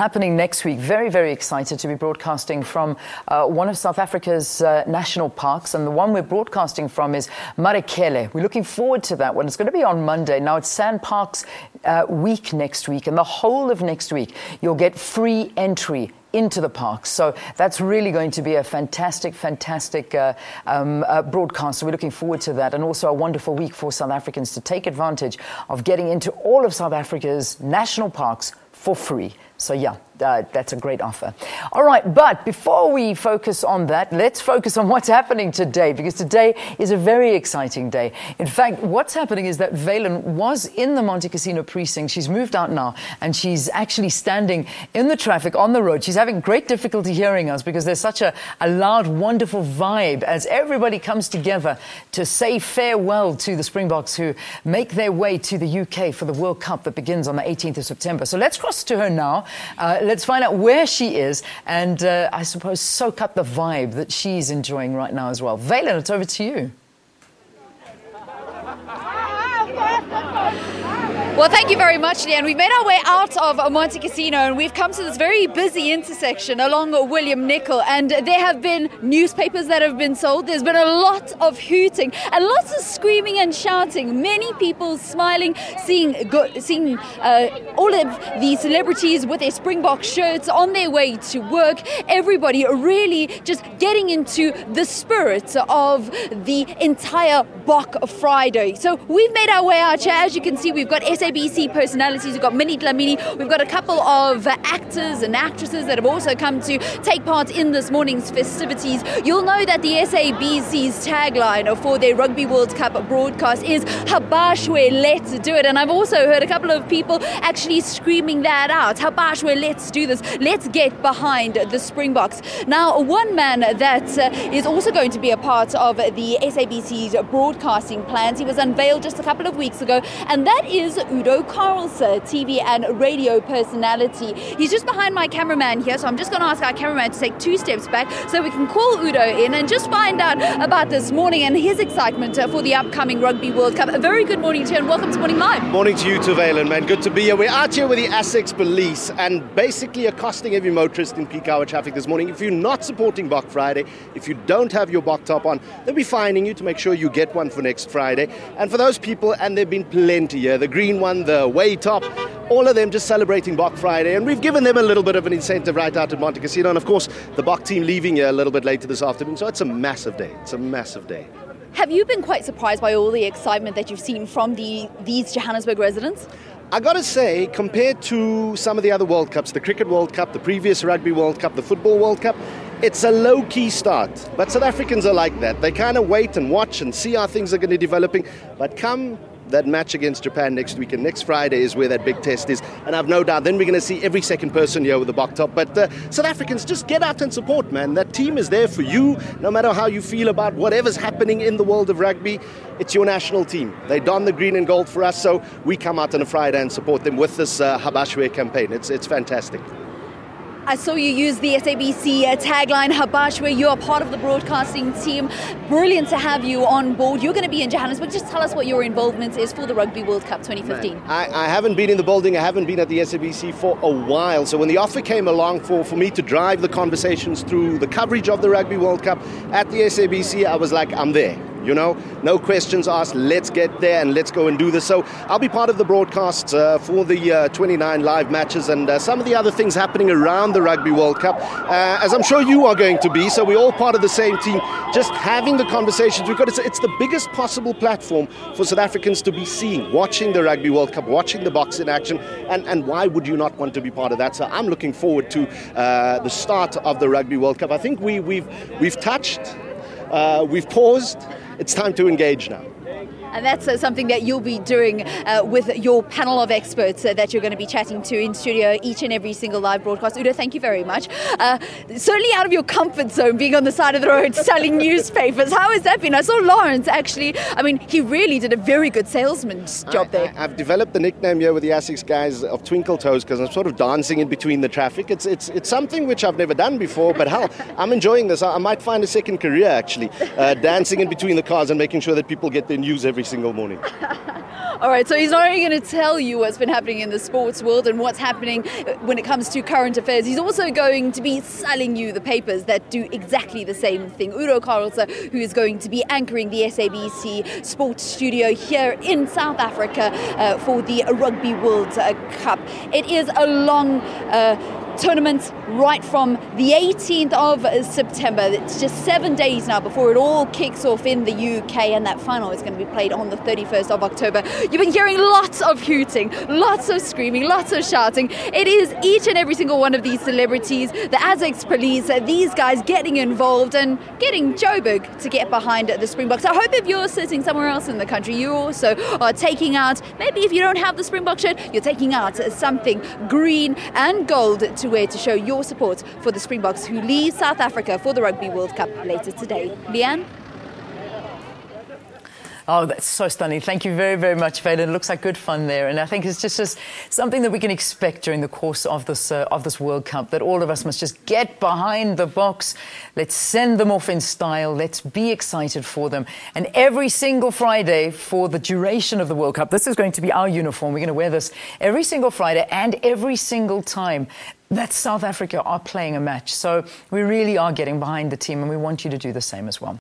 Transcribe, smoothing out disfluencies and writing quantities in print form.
Happening next week. Very, very excited to be broadcasting from one of South Africa's national parks. And the one we're broadcasting from is Marekele. We're looking forward to that one. It's going to be on Monday. Now, it's Sandparks week next week. And the whole of next week, you'll get free entry into the park. So that's really going to be a fantastic broadcast. So we're looking forward to that. And also a wonderful week for South Africans to take advantage of getting into all of South Africa's national parks for free. So yeah, that's a great offer. All right, but before we focus on that, let's focus on what's happening today, because today is a very exciting day. In fact, what's happening is that Valen was in the Monte Casino precinct. She's moved out now, and she's actually standing in the traffic on the road. She's having great difficulty hearing us because there's such a loud, wonderful vibe as everybody comes together to say farewell to the Springboks, who make their way to the UK for the World Cup that begins on the 18th of September. So let's cross to her now. Let's find out where she is and, I suppose, soak up the vibe that she's enjoying right now as well. Valen, it's over to you. Well, thank you very much, Leanne. We've made our way out of Monte Casino and we've come to this very busy intersection along William Nicol, and there have been newspapers that have been sold. There's been a lot of hooting and lots of screaming and shouting. Many people smiling, seeing all of the celebrities with their Springbok shirts on their way to work. Everybody really just getting into the spirit of the entire Bok Friday. So we've made our way out here. As you can see, we've got SABC personalities, we've got Minnie Dlamini, we've got a couple of actors and actresses that have also come to take part in this morning's festivities. You'll know that the SABC's tagline for their Rugby World Cup broadcast is Habashwe, let's do it. And I've also heard a couple of people actually screaming that out. Habashwe, let's do this. Let's get behind the Springboks. Now, one man that is also going to be a part of the SABC's broadcasting plans, he was unveiled just a couple of weeks ago, and that is Udo Carelse, TV and radio personality. He's just behind my cameraman here, so I'm just going to ask our cameraman to take 2 steps back so we can call Udo in and just find out about this morning and his excitement for the upcoming Rugby World Cup. A very good morning to you and welcome to Morning Live. Morning to you too, Valen, man. Good to be here. We're out here with the Essex Police and basically accosting every motorist in peak hour traffic this morning. If you're not supporting Bok Friday, if you don't have your Bok top on, they'll be fining you to make sure you get one for next Friday. And for those people, and there have been plenty here, the green one, the way top, all of them just celebrating Bok Friday, and we've given them a little bit of an incentive right out at Monte Casino, and of course the Bok team leaving here a little bit later this afternoon, so it's a massive day. It's a massive day. Have you been quite surprised by all the excitement that you've seen from these Johannesburg residents? I got to say, compared to some of the other World Cups, the Cricket World Cup, the previous Rugby World Cup, the Football World Cup, it's a low-key start. But South Africans are like that. They kind of wait and watch and see how things are going to be developing. But come that match against Japan next week, and next Friday is where that big test is, and I've no doubt then we're going to see every second person here with the Bok top. But South Africans, just get out and support, man. That team is there for you, no matter how you feel about whatever's happening in the world of rugby. It's your national team. They don the green and gold for us, so we come out on a Friday and support them with this Habashwe campaign. It's fantastic. I saw you use the SABC tagline, Habashwe. You're a part of the broadcasting team. Brilliant to have you on board. You're going to be in Johannesburg. Just tell us what your involvement is for the Rugby World Cup 2015. I haven't been in the building. I haven't been at the SABC for a while. So when the offer came along for me to drive the conversations through the coverage of the Rugby World Cup at the SABC, I was like, I'm there. You know, no questions asked, let's get there and let's go and do this. So I'll be part of the broadcasts for the 29 live matches and some of the other things happening around the Rugby World Cup, as I'm sure you are going to be. So we're all part of the same team, just having the conversations. It's the biggest possible platform for South Africans to be seeing, watching the Rugby World Cup, watching the Boks in action, and why would you not want to be part of that? So I'm looking forward to the start of the Rugby World Cup. I think we've touched, we've paused. It's time to engage now. And that's something that you'll be doing with your panel of experts that you're going to be chatting to in studio each and every single live broadcast. Udo, thank you very much. Certainly out of your comfort zone, being on the side of the road selling newspapers. How has that been? I saw Lawrence actually, I mean, he really did a very good salesman's job there. I've developed the nickname here with the Essex guys of Twinkle Toes because I'm sort of dancing in between the traffic. It's something which I've never done before, but hell, I'm enjoying this. I might find a second career actually, dancing in between the cars and making sure that people get their news every single morning. All right, so he's not only going to tell you what's been happening in the sports world and what's happening when it comes to current affairs, he's also going to be selling you the papers that do exactly the same thing. Udo Carelse, who is going to be anchoring the SABC sports studio here in South Africa for the Rugby World Cup. It is a long tournament right from the 18th of September. It's just 7 days now before it all kicks off in the UK, and that final is going to be played on the 31st of October. You've been hearing lots of hooting, lots of screaming, lots of shouting. It is each and every single one of these celebrities, the Aztecs police, these guys getting involved and getting Joburg to get behind the Springboks. I hope if you're sitting somewhere else in the country, you also are taking out, maybe if you don't have the Springbok shirt, you're taking out something green and gold to wear to show your support for the Springboks, who leave South Africa for the Rugby World Cup later today. Leanne? Oh, that's so stunning. Thank you very, very much, Valen. It looks like good fun there. And I think it's just something that we can expect during the course of this World Cup, that all of us must just get behind the box. Let's send them off in style. Let's be excited for them. And every single Friday for the duration of the World Cup, this is going to be our uniform. We're going to wear this every single Friday and every single time that South Africa are playing a match. So we really are getting behind the team, and we want you to do the same as well.